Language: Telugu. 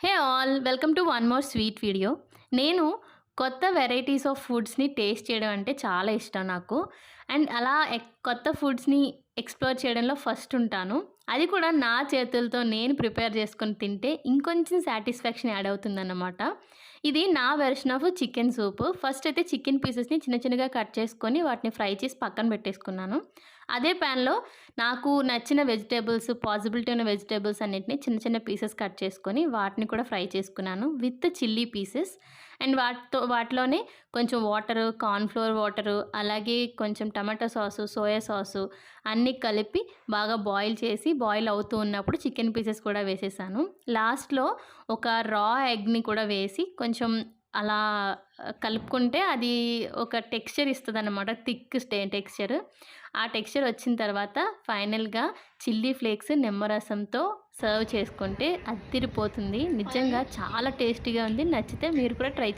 Hey all! Welcome to one more sweet video. నేను కొత్త వెరైటీస్ ఆఫ్ ఫుడ్స్‌ని టేస్ట్ చేయడం అంటే చాలా ఇష్టం నాకు. అండ్ అలా కొత్త ఫుడ్స్‌ని ఎక్స్‌ప్లోర్ చేయడంలో ఫస్ట్ ఉంటాను. అది కూడా నా చేతులతో నేను ప్రిపేర్ చేసుకొని తింటే ఇంకొంచెం సాటిస్ఫాక్షన్ యాడ్ అవుతుందన్నమాట. ఇది నా version of chicken soup. First అయితే చికెన్ పీసెస్‌ని చిన్న చిన్నగా కట్ చేసుకొని వాటిని ఫ్రై చేసి పక్కన పెట్టేసుకున్నాను. అదే ప్యాన్‌లో నాకు నచ్చిన వెజిటబుల్స్, పాసిబిలిటీ ఉన్న వెజిటబుల్స్ అన్నిటిని చిన్న చిన్న పీసెస్ కట్ చేసుకొని వాటిని కూడా ఫ్రై చేసుకున్నాను విత్ చిల్లీ పీసెస్. అండ్ వాటిలోనే కొంచెం వాటరు, కార్న్ ఫ్లోర్ వాటరు, అలాగే కొంచెం టమాటో సాసు, సోయా సాసు అన్నీ కలిపి బాగా బాయిల్ చేసి బాయిల్ అవుతూ ఉన్నప్పుడు చికెన్ పీసెస్ కూడా వేసేసాను. లాస్ట్‌లో ఒక రా ఎగ్‌ని కూడా వేసి కొంచెం అలా కలుపుకుంటే అది ఒక టెక్స్చర్ ఇస్తదనమాట. Thick texture. ఆ టెక్స్చర్ వచ్చిన తర్వాత ఫైనల్‌గా చిల్లీ ఫ్లేక్స్, నిమ్మరసంతో సర్వ్ చేసుకుంటే అద్దిరిపోతుంది. నిజంగా చాలా టేస్టీగా ఉంది. నచ్చితే మీరు కూడా ట్రై